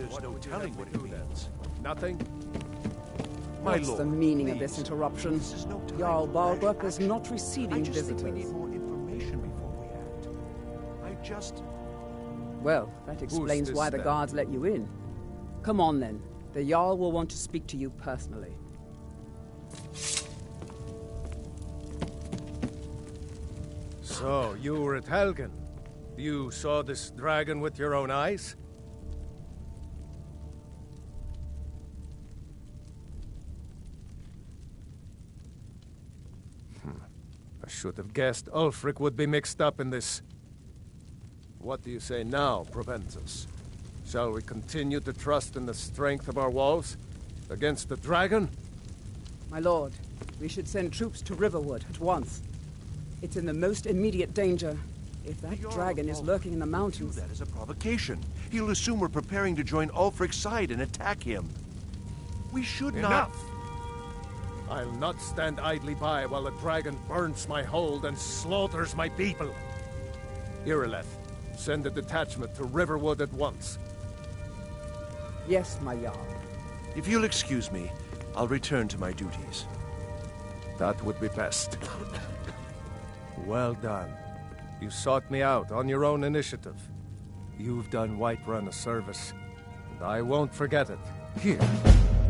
There's no telling what it means. Nothing? My What's lord, the meaning of please. this interruption? This is no time Jarl for Balgruuf rash is not action. receiving I just visitors. think we need more information before we act. I just... Well, that explains this why the then? guards let you in. Come on then. The Jarl will want to speak to you personally. So, you were at Helgen. You saw this dragon with your own eyes? I should have guessed Ulfric would be mixed up in this. What do you say now, Proventus? Shall we continue to trust in the strength of our walls? Against the dragon? My lord, we should send troops to Riverwood at once. It's in the most immediate danger. If that dragon is lurking in the mountains... That is a provocation. He'll assume we're preparing to join Ulfric's side and attack him. We should not... Enough! I'll not stand idly by while a dragon burns my hold and slaughters my people. Irileth, send a detachment to Riverwood at once. Yes, my Jarl. If you'll excuse me, I'll return to my duties. That would be best. Well done. You sought me out on your own initiative. You've done Whiterun a service, and I won't forget it. Here,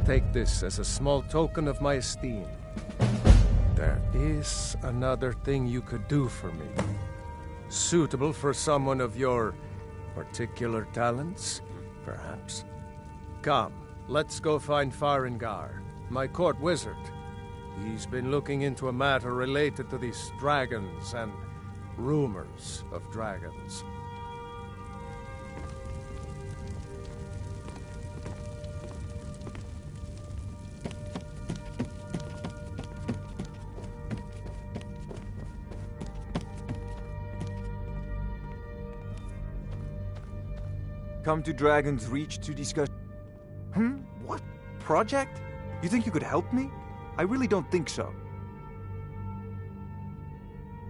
take this as a small token of my esteem. There is another thing you could do for me. Suitable for someone of your particular talents, perhaps. Come, let's go find Farengar, my court wizard. He's been looking into a matter related to these dragons and rumors of dragons. Come to Dragon's Reach to discuss... What? Project? You think you could help me? I really don't think so.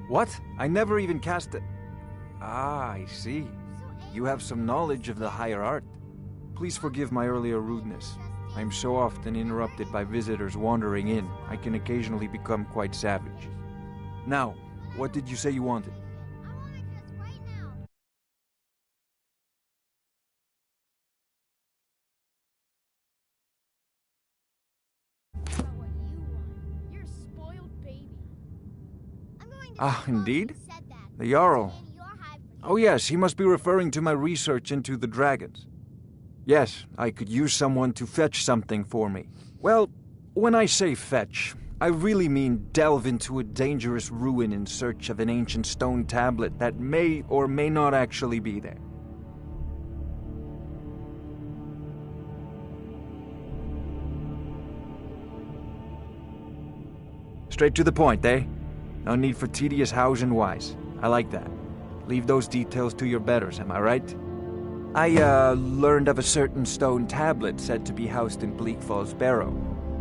What? I never even cast it. Ah, I see. You have some knowledge of the higher art. Please forgive my earlier rudeness. I'm so often interrupted by visitors wandering in, I can occasionally become quite savage. Now, what did you say you wanted? Ah, indeed? The Jarl. Oh yes, he must be referring to my research into the dragons. Yes, I could use someone to fetch something for me. Well, when I say fetch, I really mean delve into a dangerous ruin in search of an ancient stone tablet that may or may not actually be there. Straight to the point, eh? No need for tedious hows and whys. I like that. Leave those details to your betters, am I right? I, learned of a certain stone tablet said to be housed in Bleak Falls Barrow.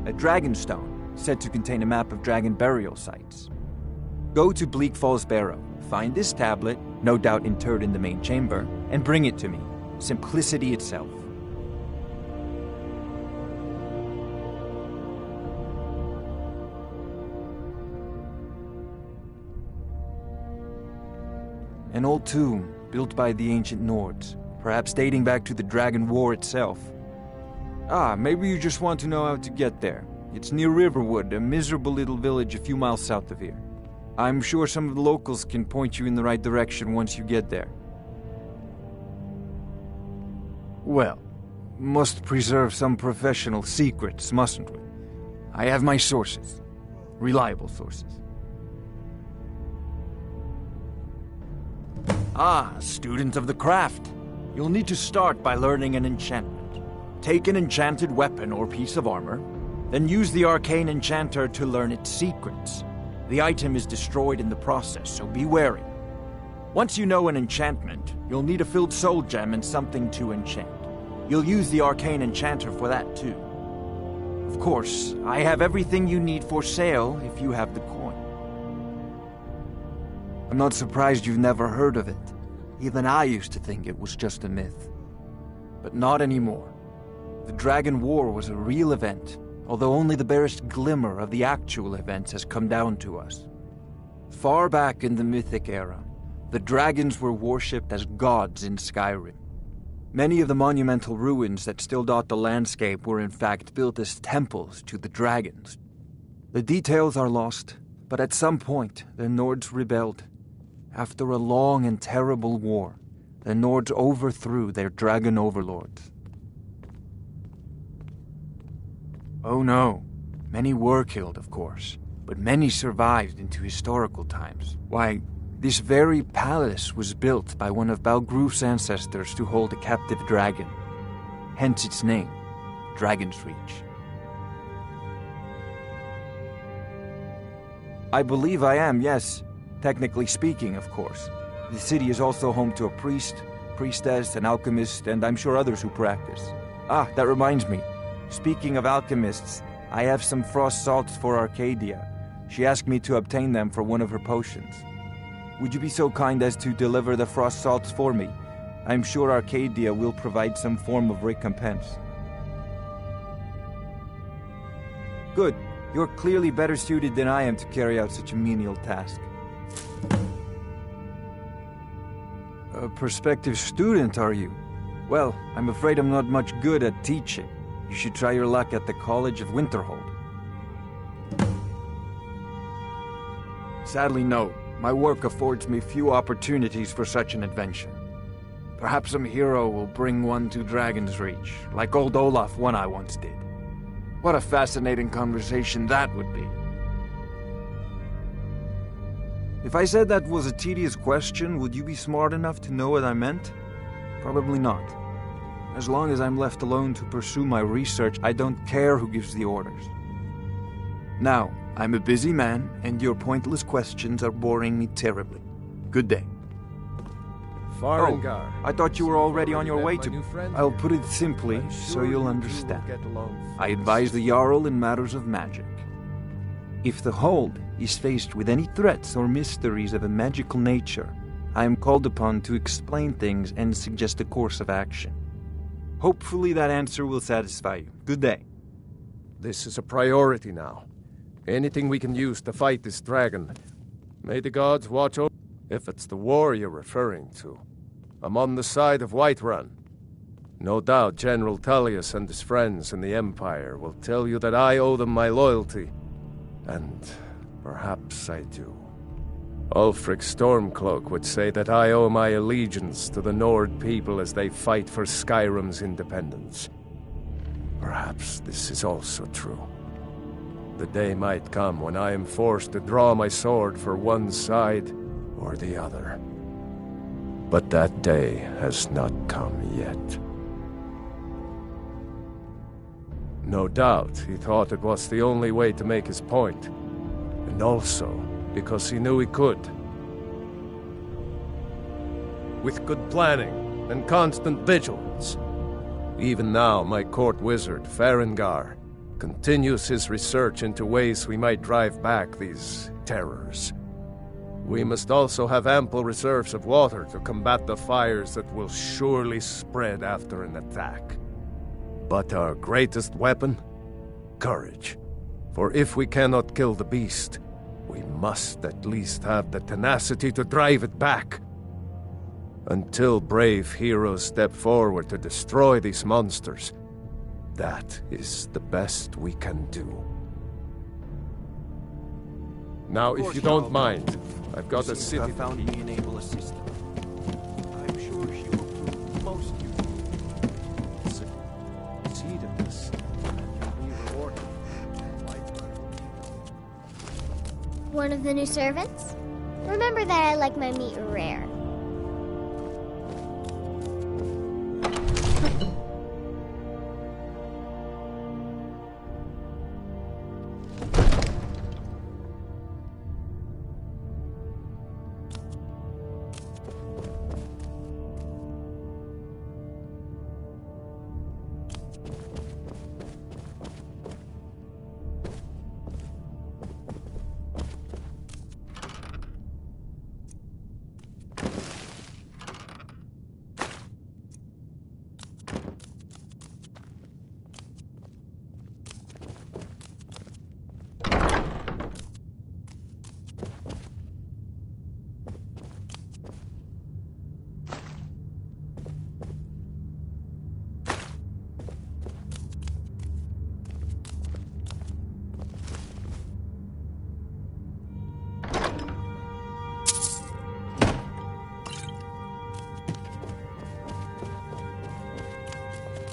A dragon stone, said to contain a map of dragon burial sites. Go to Bleak Falls Barrow, find this tablet, no doubt interred in the main chamber, and bring it to me. Simplicity itself. An old tomb, built by the ancient Nords, perhaps dating back to the Dragon War itself. Ah, maybe you just want to know how to get there. It's near Riverwood, a miserable little village a few miles south of here. I'm sure some of the locals can point you in the right direction once you get there. Well, must preserve some professional secrets, mustn't we? I have my sources. Reliable sources. Ah, student of the craft. You'll need to start by learning an enchantment. Take an enchanted weapon or piece of armor, then use the arcane enchanter to learn its secrets. The item is destroyed in the process, so be wary. Once you know an enchantment, you'll need a filled soul gem and something to enchant. You'll use the arcane enchanter for that too. Of course, I have everything you need for sale if you have the coin. I'm not surprised you've never heard of it. Even I used to think it was just a myth. But not anymore. The Dragon War was a real event, although only the barest glimmer of the actual events has come down to us. Far back in the Mythic era, the dragons were worshipped as gods in Skyrim. Many of the monumental ruins that still dot the landscape were in fact built as temples to the dragons. The details are lost, but at some point the Nords rebelled. After a long and terrible war, the Nords overthrew their dragon overlords. Oh no, many were killed, of course, but many survived into historical times. Why, this very palace was built by one of Balgruf's ancestors to hold a captive dragon. Hence its name, Dragon's Reach. I believe I am, yes. Technically speaking, of course. The city is also home to a priest, priestess, an alchemist, and I'm sure others who practice. Ah, that reminds me. Speaking of alchemists, I have some frost salts for Arcadia. She asked me to obtain them for one of her potions. Would you be so kind as to deliver the frost salts for me? I'm sure Arcadia will provide some form of recompense. Good. You're clearly better suited than I am to carry out such a menial task. A prospective student, are you? Well, I'm afraid I'm not much good at teaching. You should try your luck at the College of Winterhold. Sadly, no. My work affords me few opportunities for such an adventure. Perhaps some hero will bring one to Dragon's Reach, like old Olaf one I once did. What a fascinating conversation that would be. If I said that was a tedious question, would you be smart enough to know what I meant? Probably not. As long as I'm left alone to pursue my research, I don't care who gives the orders. Now, I'm a busy man, and your pointless questions are boring me terribly. Good day. Farengar. Oh, I thought you were already on your way to... I'll put it simply, I'm so sure you'll you understand. two will get along I advise the Jarl in matters of magic. If the Hold is faced with any threats or mysteries of a magical nature, I am called upon to explain things and suggest a course of action. Hopefully that answer will satisfy you. Good day. This is a priority now. Anything we can use to fight this dragon. May the gods watch over... If it's the war you're referring to, I'm on the side of Whiterun. No doubt General Tullius and his friends in the Empire will tell you that I owe them my loyalty. And perhaps I do. Ulfric Stormcloak would say that I owe my allegiance to the Nord people as they fight for Skyrim's independence. Perhaps this is also true. The day might come when I am forced to draw my sword for one side or the other. But that day has not come yet. No doubt he thought it was the only way to make his point, and also because he knew he could. With good planning and constant vigilance. Even now, my court wizard, Farengar, continues his research into ways we might drive back these terrors. We must also have ample reserves of water to combat the fires that will surely spread after an attack. But our greatest weapon? Courage. For if we cannot kill the beast, we must at least have the tenacity to drive it back. Until brave heroes step forward to destroy these monsters, that is the best we can do. Now, if you don't mind, I've got a city to found keep. me an able assistant. I'm sure she will prove most useful. Succeed in this, and you'll be rewarded. One of the new servants? Remember that I like my meat rare.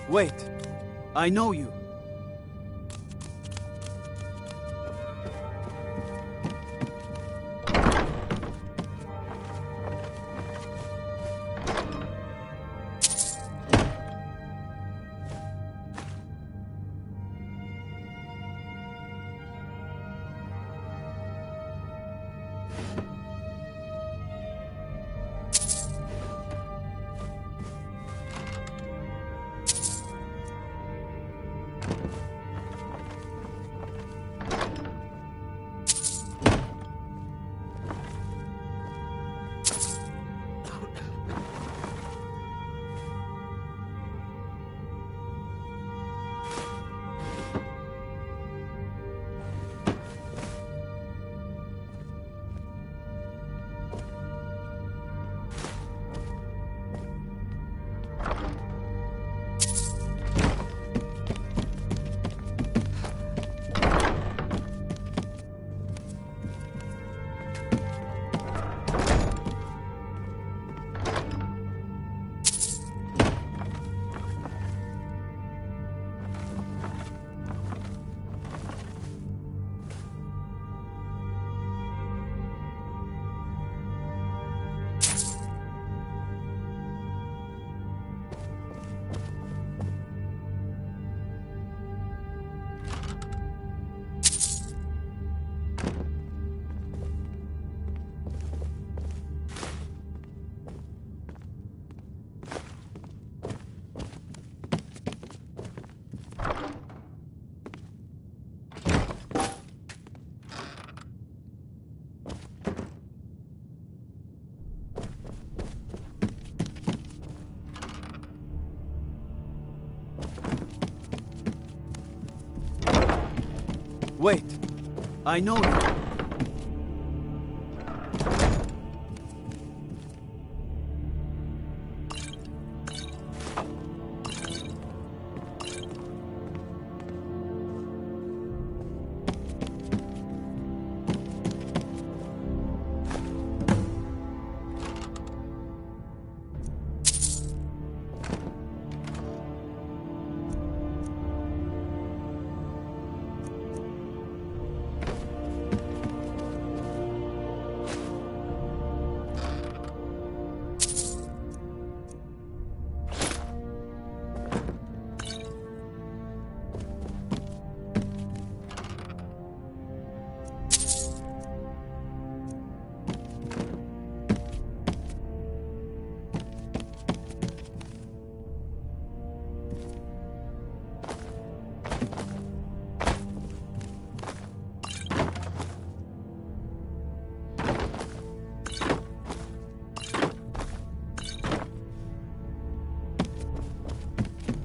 Wait. I know you. Wait. I know you.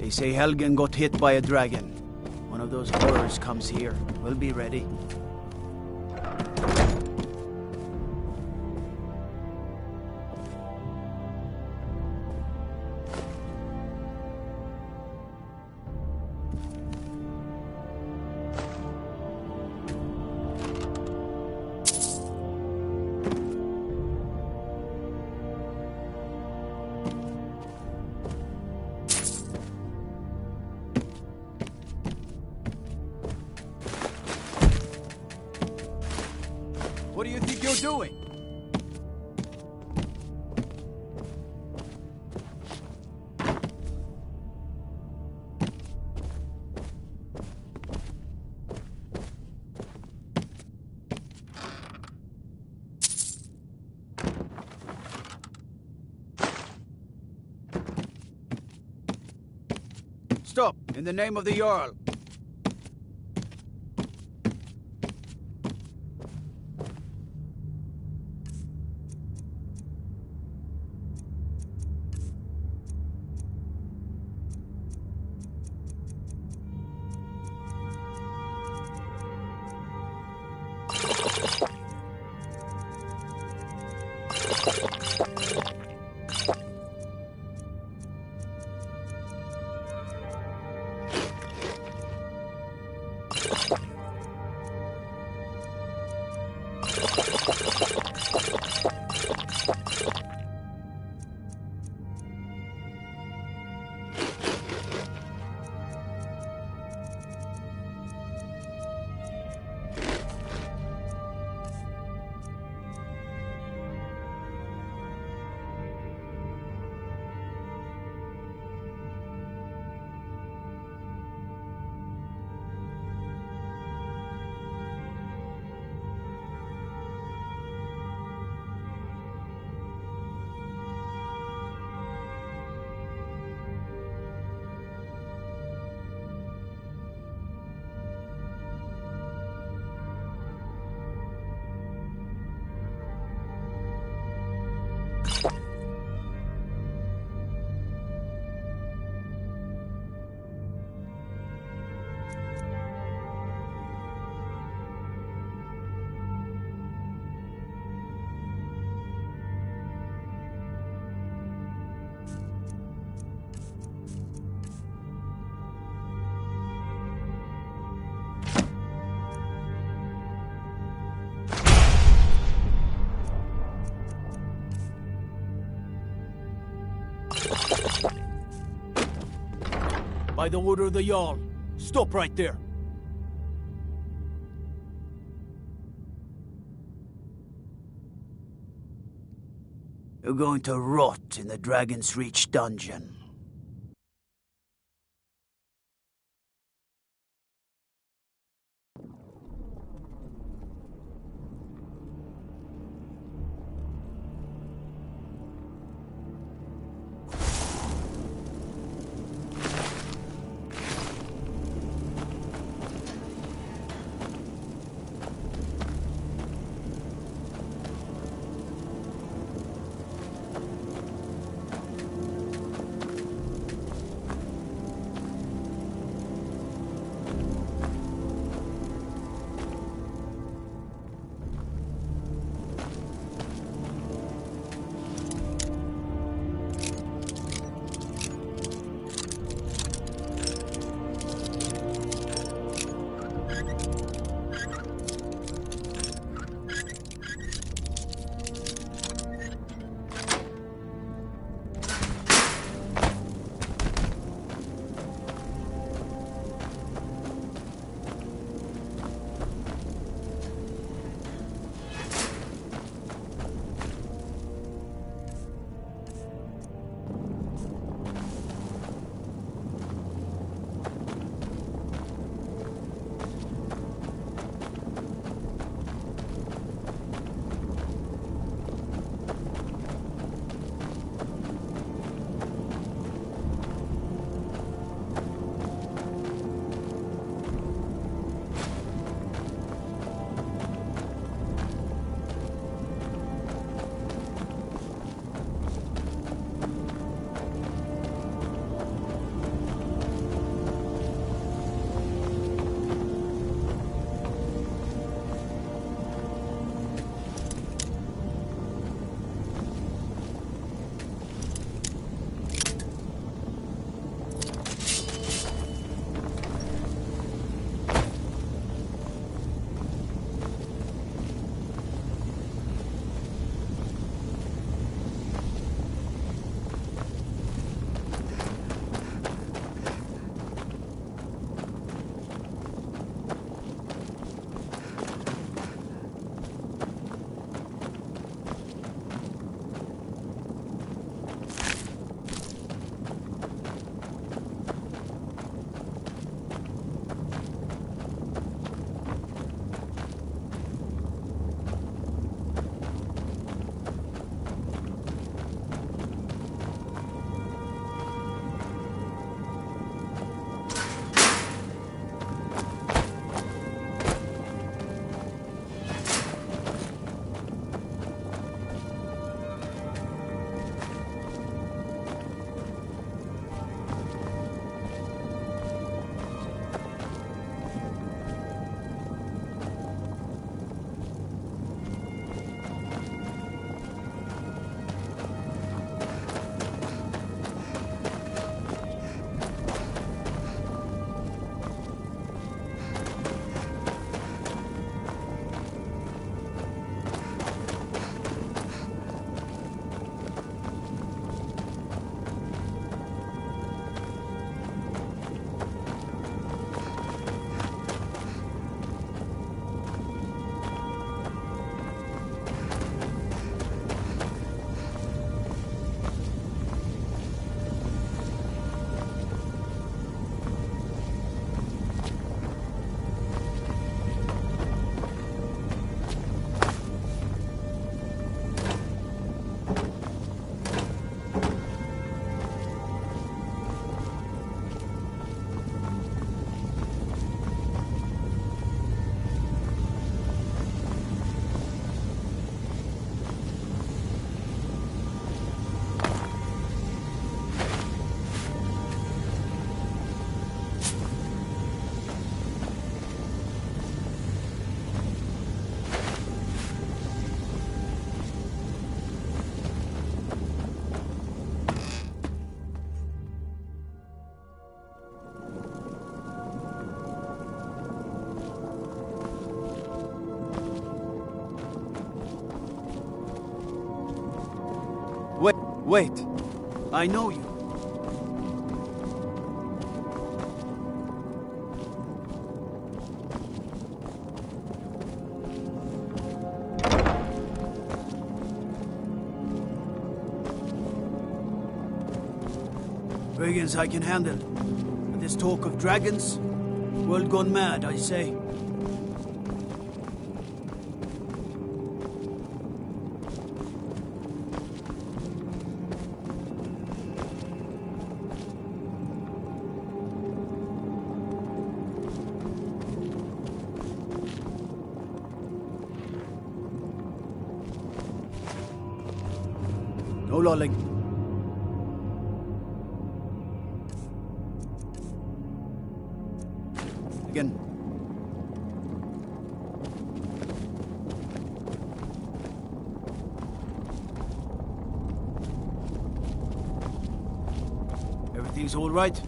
They say Helgen got hit by a dragon. One of those horrors comes here. We'll be ready. What do you think you're doing? Stop! In the name of the Jarl! By the order of the Jarl. Stop right there. You're going to rot in the Dragon's Reach dungeon. Wait. I know you. brigands I can handle. But this talk of dragons, world gone mad, I say. No lolling. Again. Everything's all right?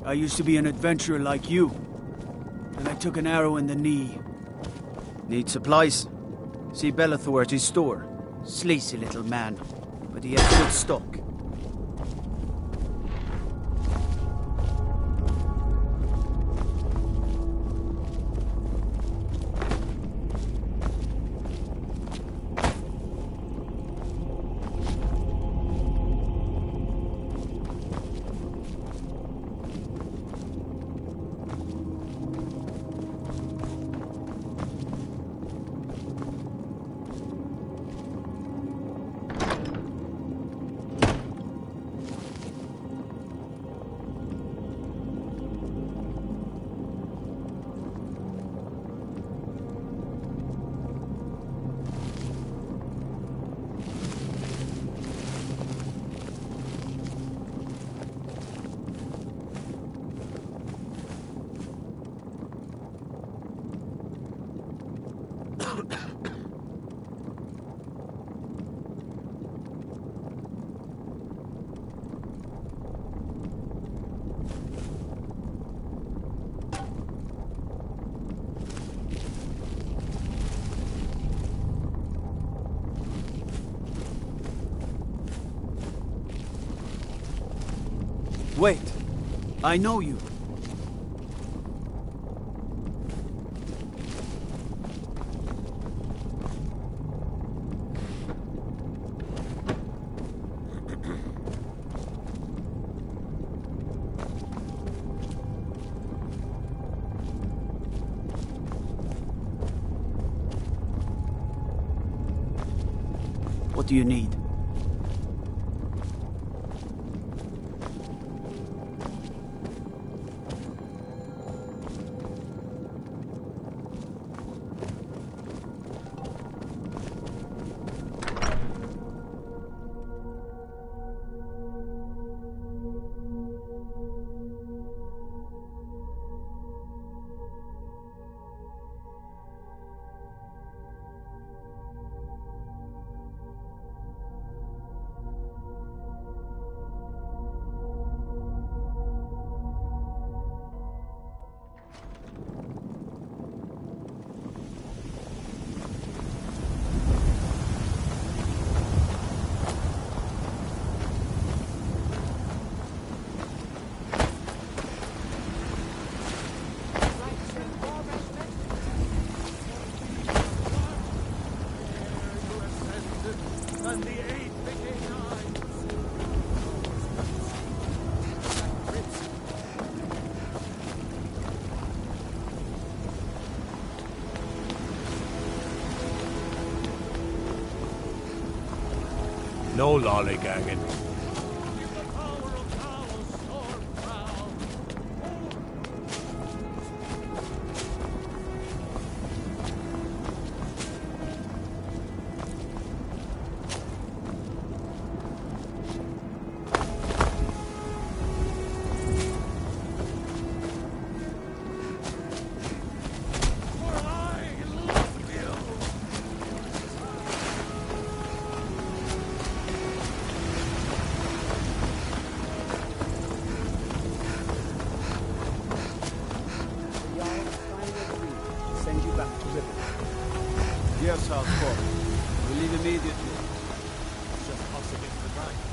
I used to be an adventurer like you. Then I took an arrow in the knee. Need supplies? See Bellathor at his store. Sleazy little man, but he has good stock. Wait, I know you. What do you need? No lollygagging. Yes, Southport. We leave immediately. Just us against the night.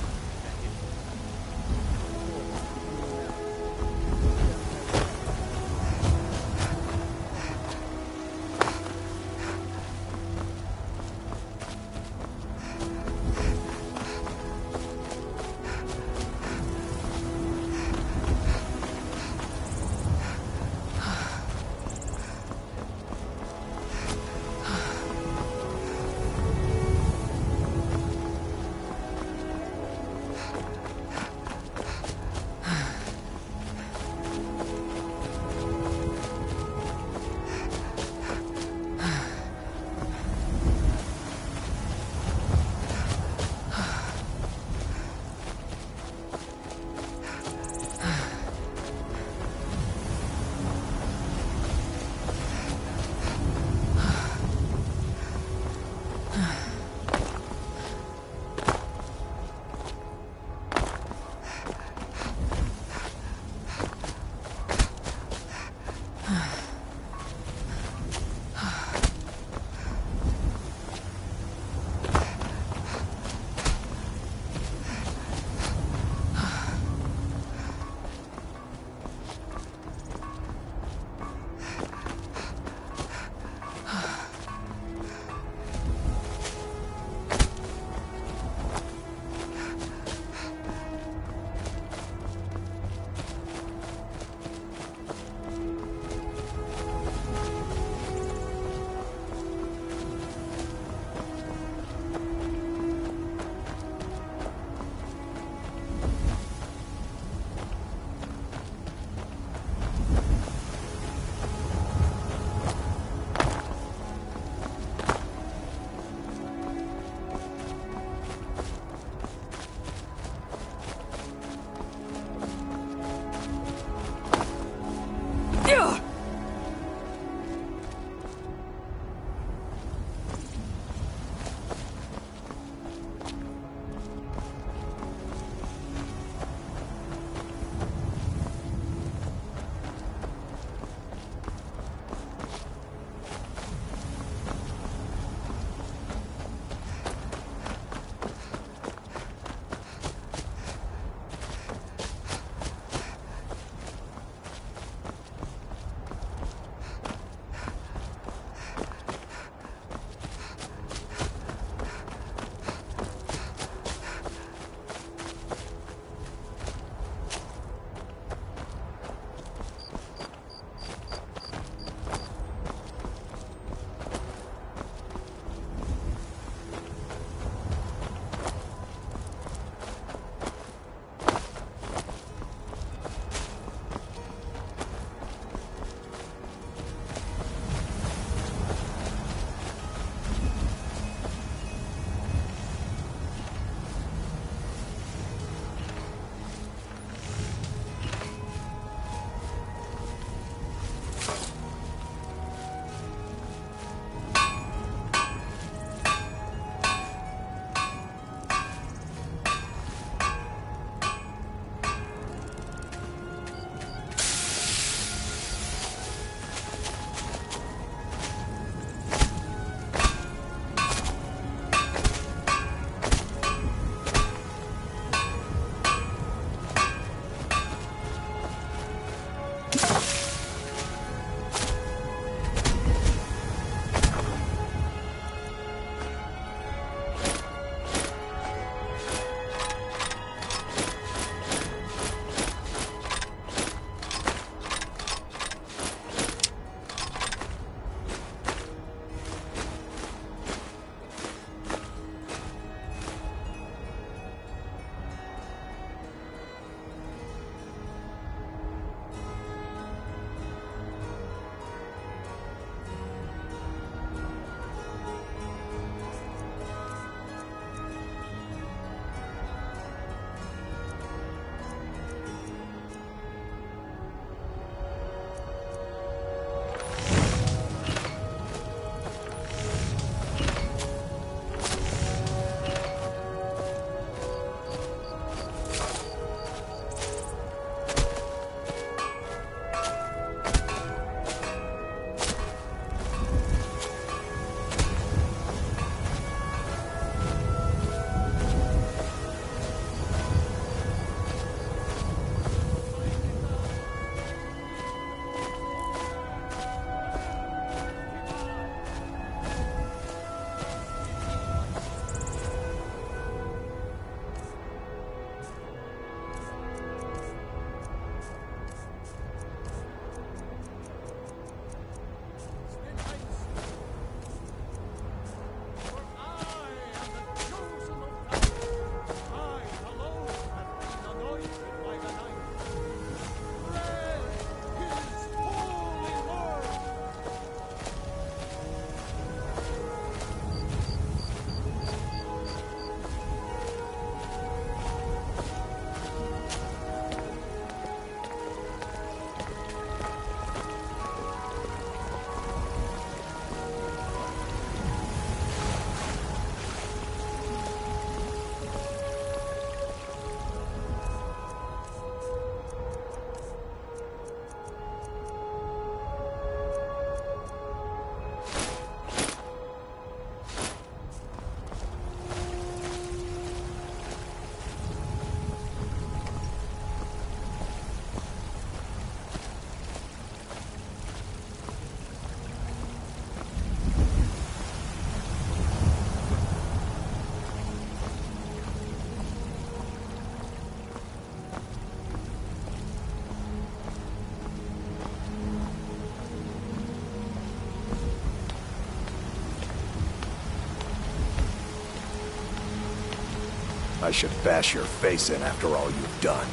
I should bash your face in after all you've done.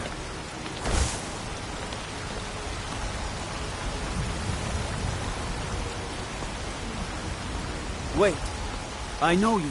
Wait. I know you.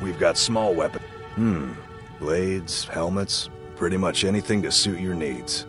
We've got small weapons. Blades, helmets, pretty much anything to suit your needs.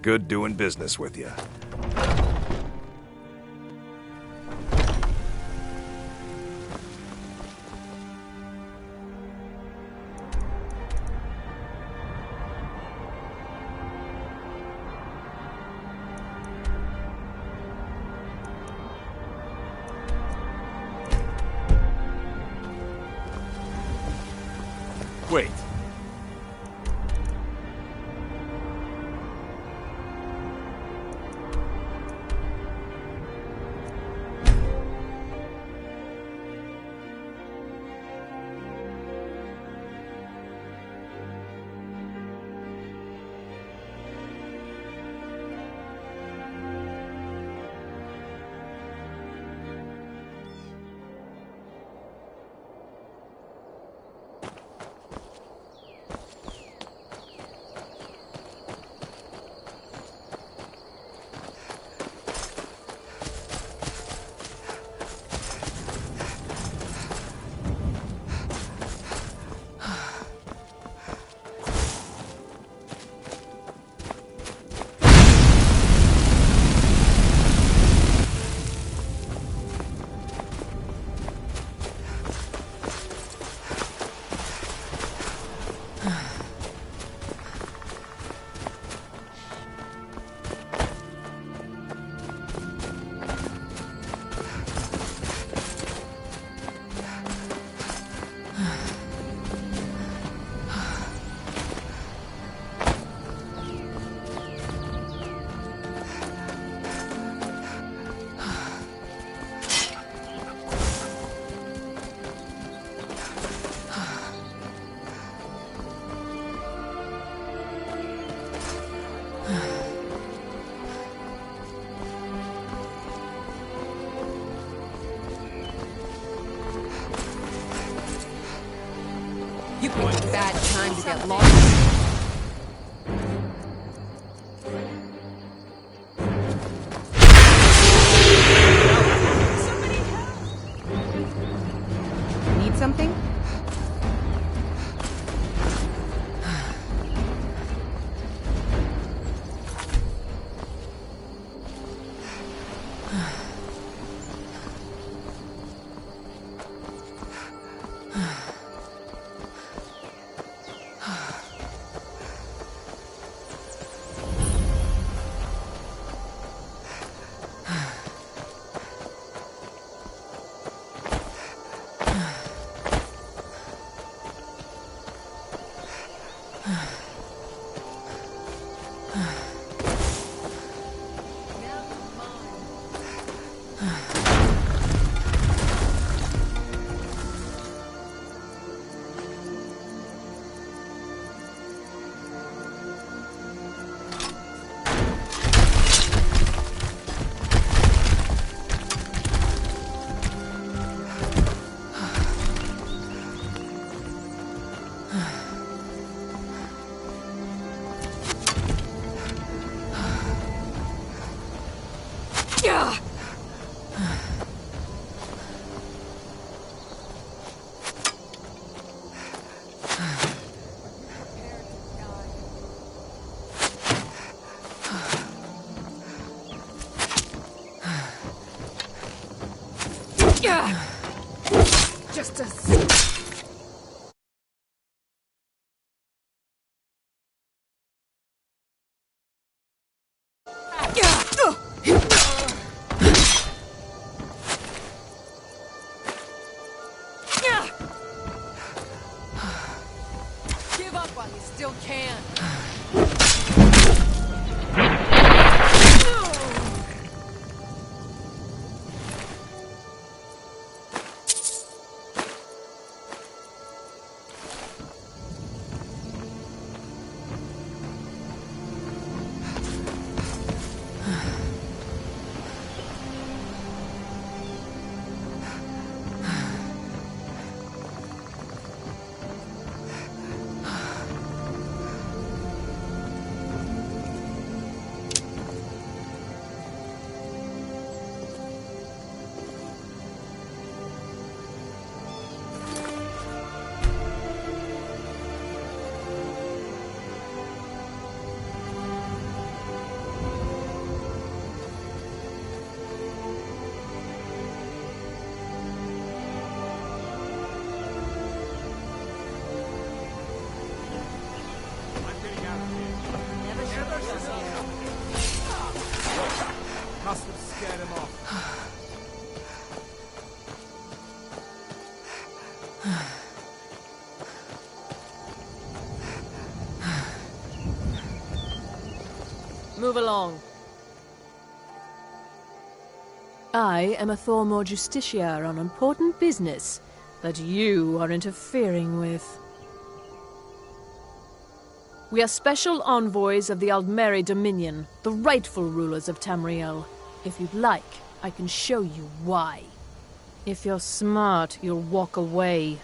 Good doing business with you. Wait. You picked a bad time to get lost. Need something? Just a... Give up while you still can. Must have scared him off. Move along. I am a Thormore Justiciar on important business that you are interfering with. We are special envoys of the Aldmeri Dominion, the rightful rulers of Tamriel. If you'd like, I can show you why. If you're smart, you'll walk away.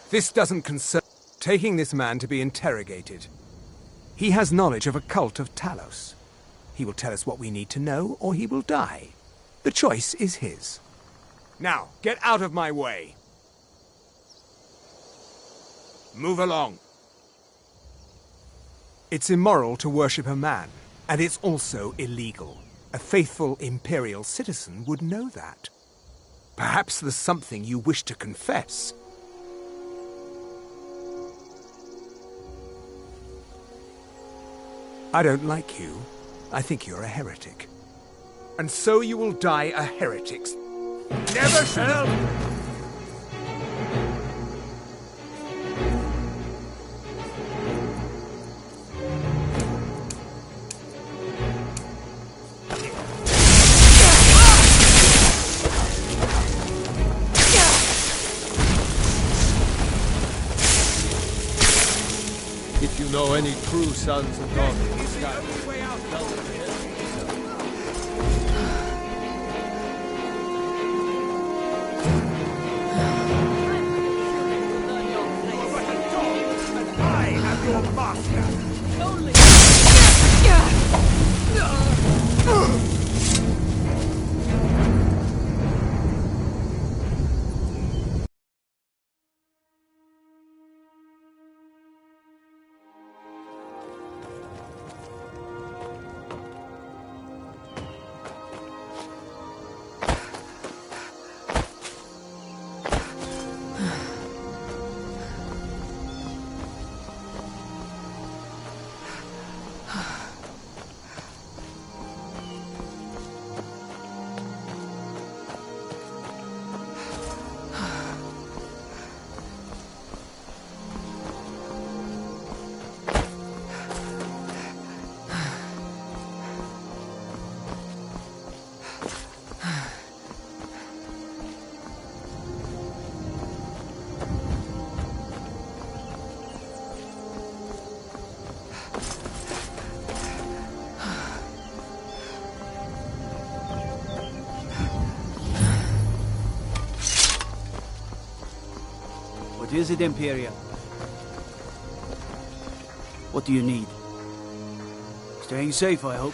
This doesn't concern... Taking this man to be interrogated. He has knowledge of a cult of Talos. He will tell us what we need to know, or he will die. The choice is his. Now, get out of my way. Move along. It's immoral to worship a man, and it's also illegal. A faithful Imperial citizen would know that. Perhaps there's something you wish to confess. I don't like you. I think you're a heretic. And so you will die a heretic. Never shall! If you know any true sons and daughters of Skyrim, tell them to help me. I am your master! What is it, Imperial? What do you need? Staying safe, I hope.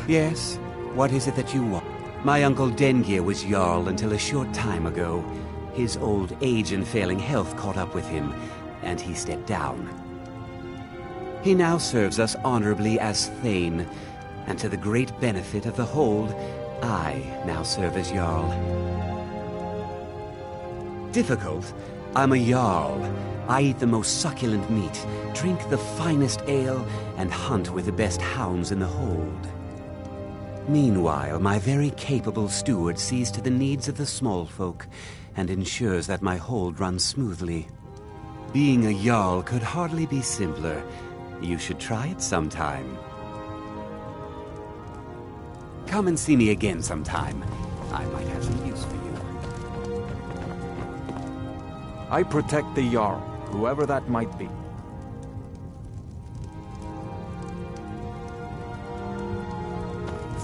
Yes? What is it that you want? My uncle Dengir was Jarl until a short time ago. His old age and failing health caught up with him, and he stepped down. He now serves us honorably as Thane, and to the great benefit of the Hold, I now serve as Jarl. Difficult? I'm a Jarl. I eat the most succulent meat, drink the finest ale, and hunt with the best hounds in the Hold. Meanwhile, my very capable steward sees to the needs of the small folk and ensures that my hold runs smoothly. Being a Jarl could hardly be simpler. You should try it sometime. Come and see me again sometime. I might have some use for you. I protect the Jarl, whoever that might be.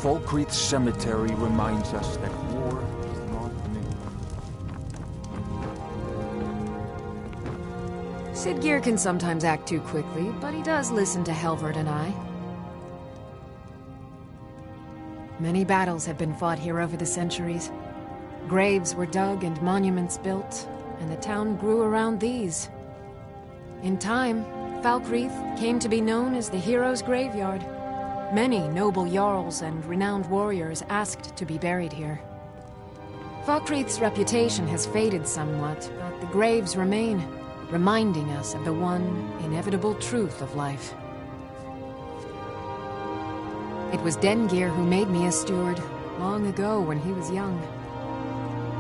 Falkreath's cemetery reminds us that war is not new. Siggeir can sometimes act too quickly, but he does listen to Helvard and I. Many battles have been fought here over the centuries. Graves were dug and monuments built, and the town grew around these. In time, Falkreath came to be known as the Heroes' Graveyard. Many noble jarls and renowned warriors asked to be buried here. Falkreath's reputation has faded somewhat, but the graves remain, reminding us of the one inevitable truth of life. It was Dengir who made me a steward, long ago when he was young.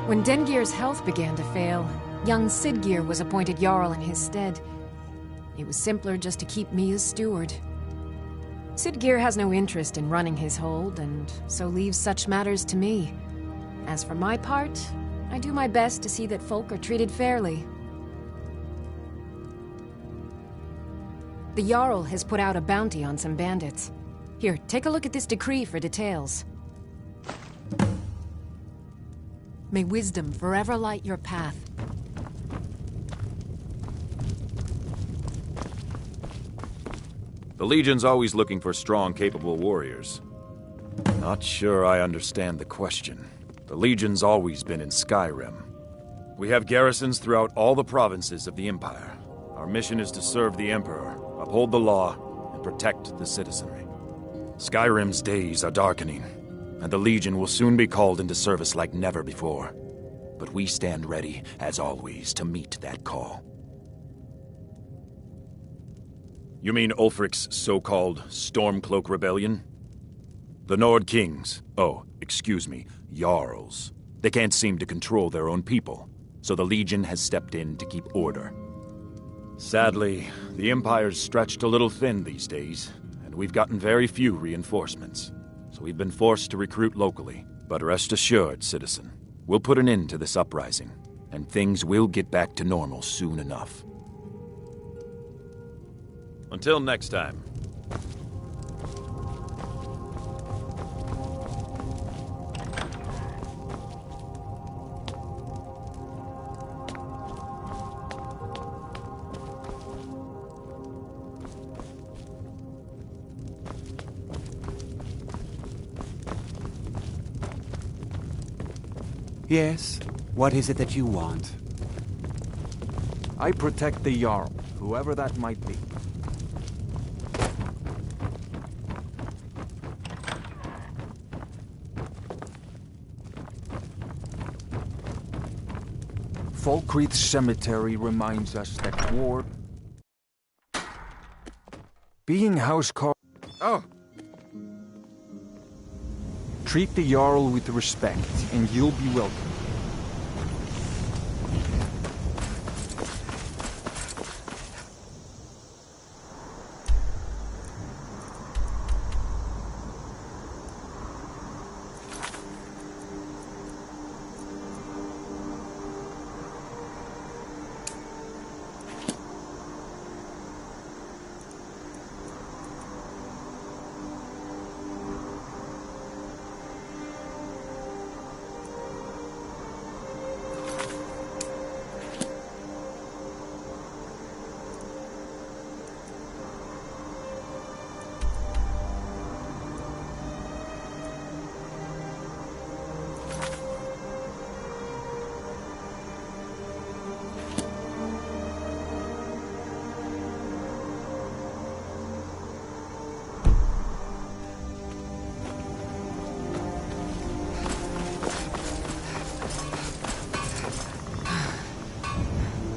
When Dengir's health began to fail, young Sidgir was appointed Jarl in his stead. It was simpler just to keep me as steward. Sidgir has no interest in running his hold, and so leaves such matters to me. As for my part, I do my best to see that folk are treated fairly. The Jarl has put out a bounty on some bandits. Here, take a look at this decree for details. May wisdom forever light your path. The Legion's always looking for strong, capable warriors. Not sure I understand the question. The Legion's always been in Skyrim. We have garrisons throughout all the provinces of the Empire. Our mission is to serve the Emperor, uphold the law, and protect the citizenry. Skyrim's days are darkening, and the Legion will soon be called into service like never before. But we stand ready, as always, to meet that call. You mean Ulfric's so-called Stormcloak Rebellion? The Nord Kings, excuse me, Jarls. They can't seem to control their own people, so the Legion has stepped in to keep order. Sadly, the Empire's stretched a little thin these days, and we've gotten very few reinforcements, so we've been forced to recruit locally. But rest assured, citizen, we'll put an end to this uprising, and things will get back to normal soon enough. Until next time. Yes? What is it that you want? I protect the Jarl, whoever that might be. Falkreath Cemetery reminds us that war... Being housecarl... Oh! Treat the Jarl with respect, and you'll be welcome.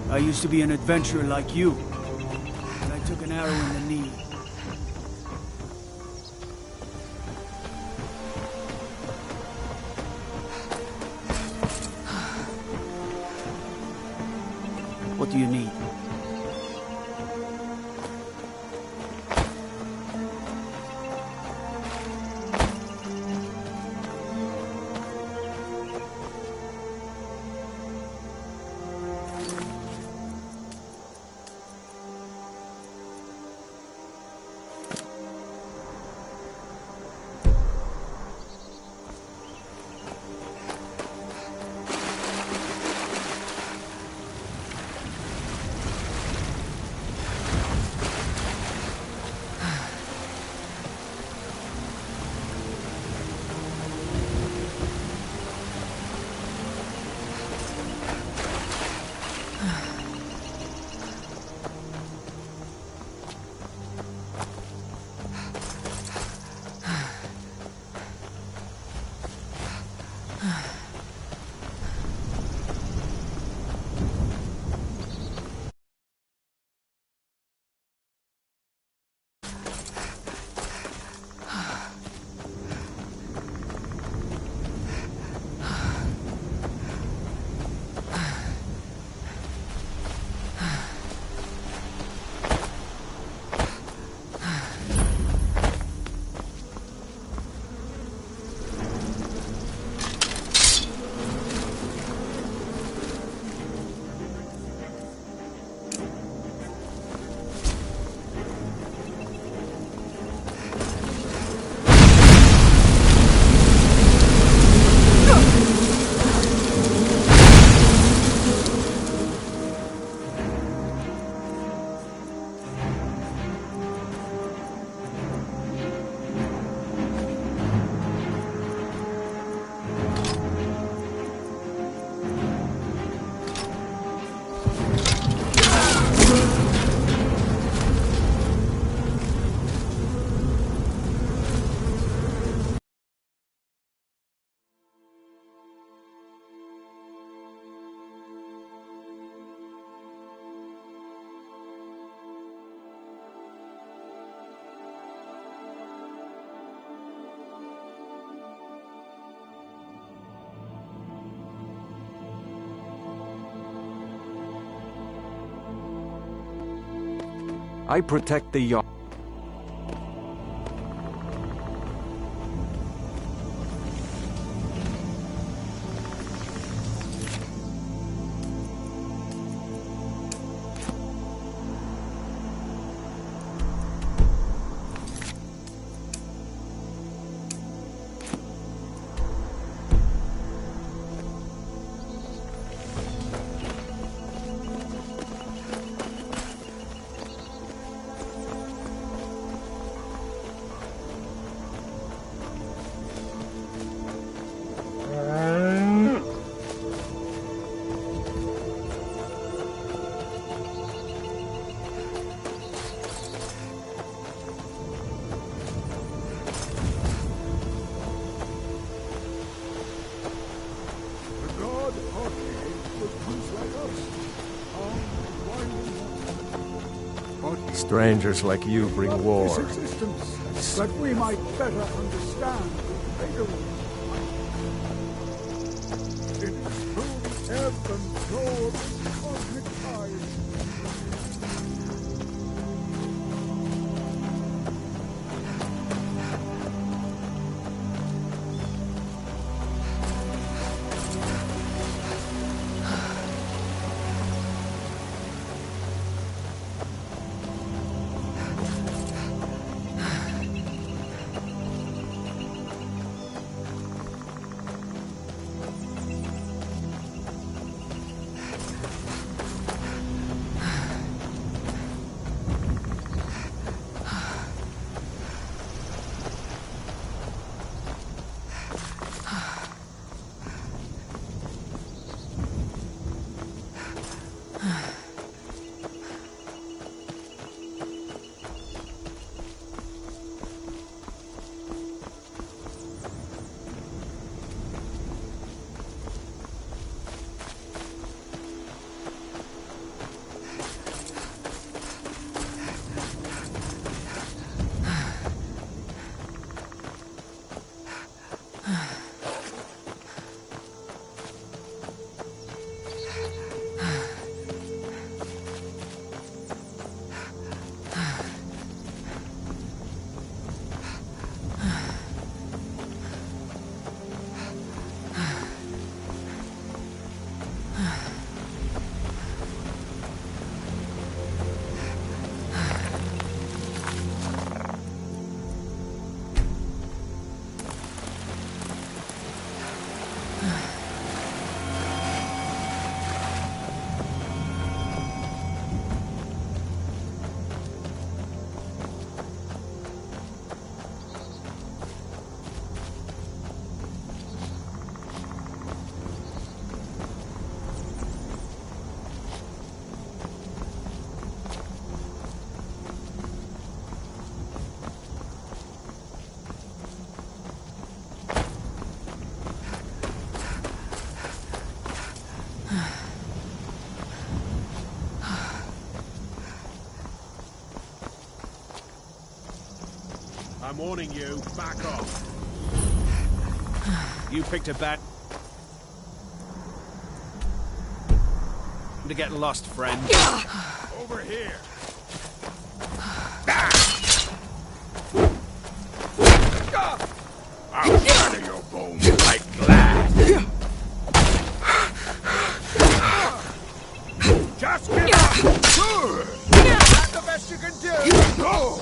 I used to be an adventurer like you, but I took an arrow in the knee. What do you need? I protect the Jarl. Strangers like you bring war. This existence, that we might better understand the vagaries. It is through the ebb and flow of this cosmic tide. I'm warning you, back off. You picked a bad... to get lost, friend. Over here. I'll shatter your bones like glass. Just give up. That's the best you can do. Go.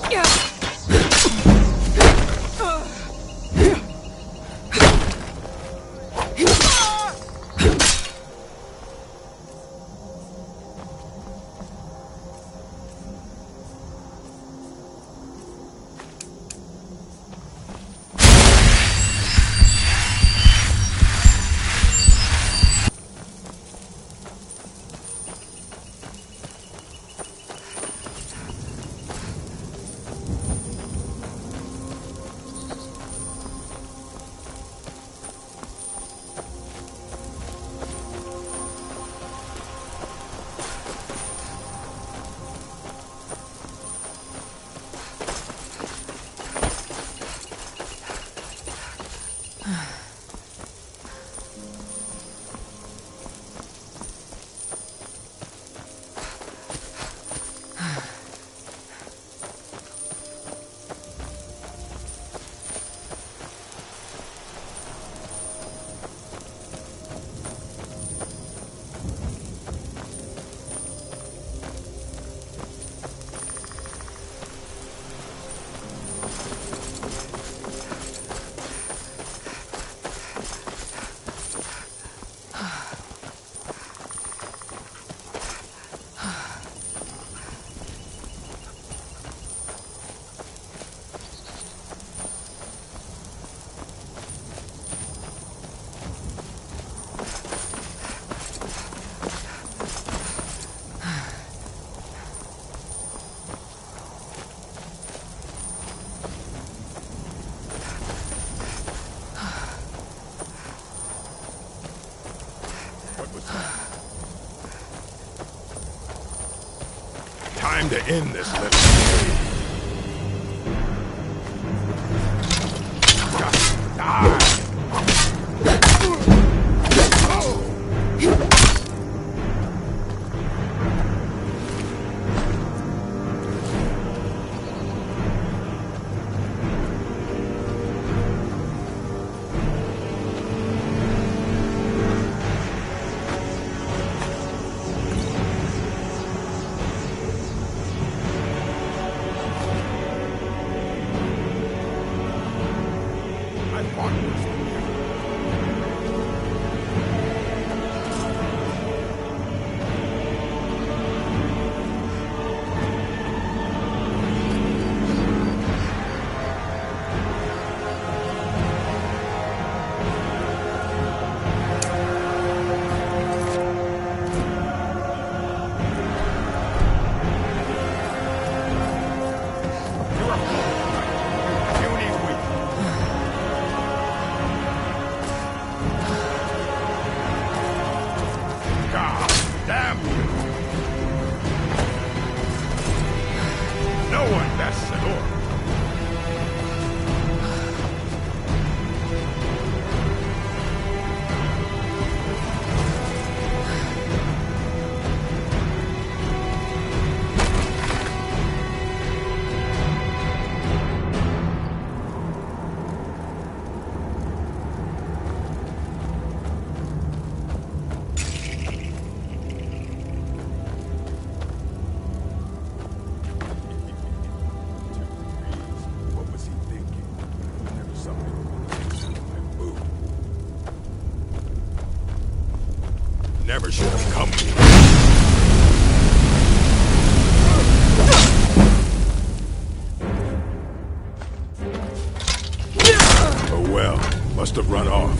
Time to end this little game. Just die! Never should have come here. Oh well, must have run off.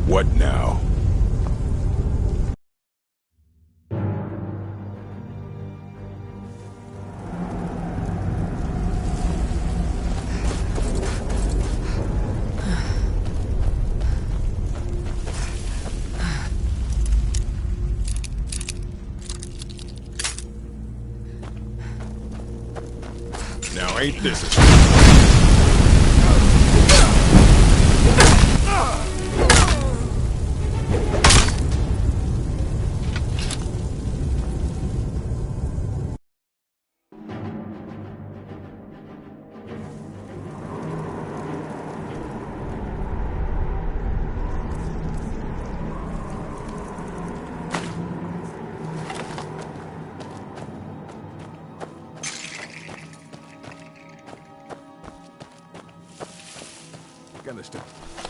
What now? Now ain't this a...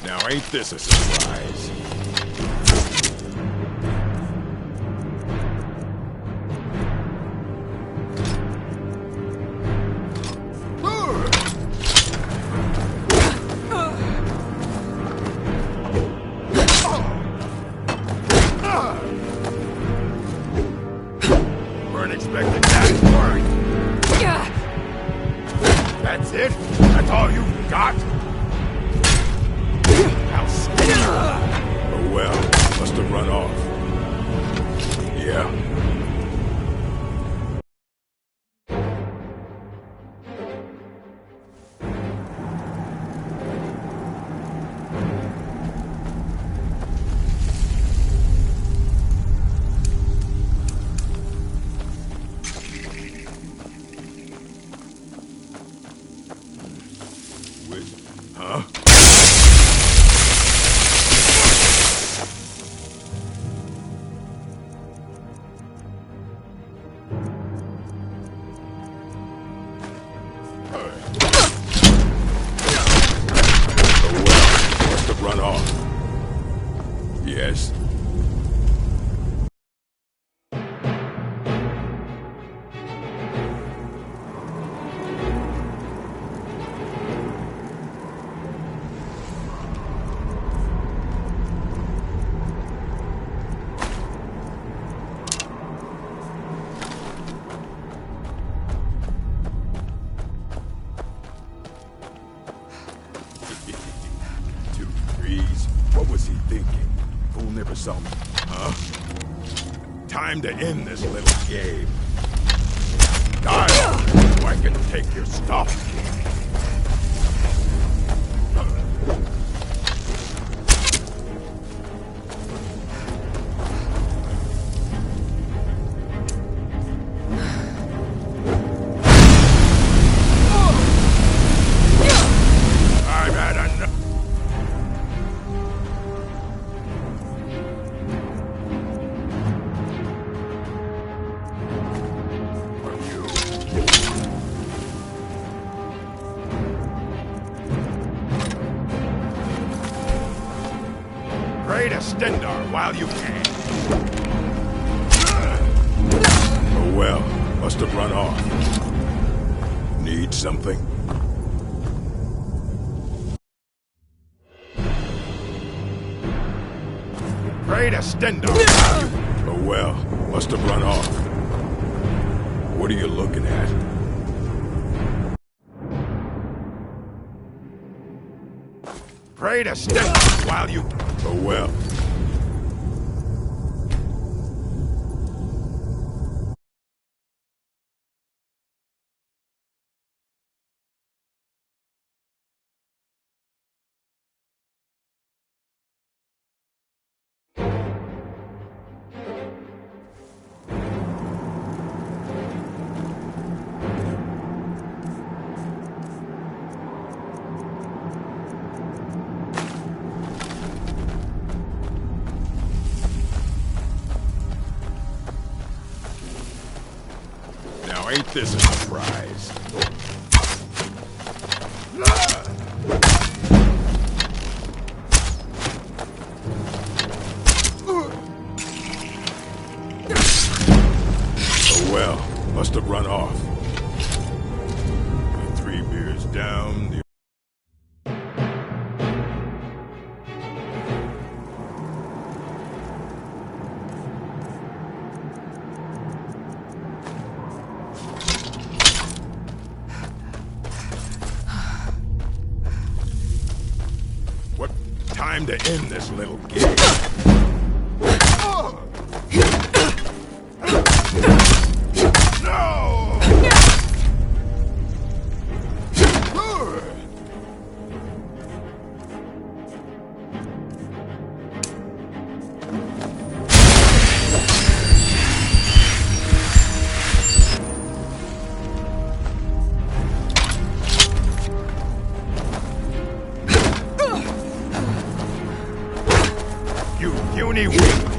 Now ain't this a surprise? Weren't expecting that, were you? That's it? That's all you got? Oh well, must have run off. Yeah. Huh? Run off. Yes. What was he thinking? Fool never saw me. Huh? Time to end this little game. Die so I can take your stuff. I've had enough. Pray to Stendar while you can. Oh well, must have run off. Need something? Pray to Stendar. Oh well, must have run off. What are you looking at? Pray to Stendar while you... Oh well. Now ain't this a surprise? Oh well, must have run off. 3 beers down, the... What time to end this little game? No! You puny weak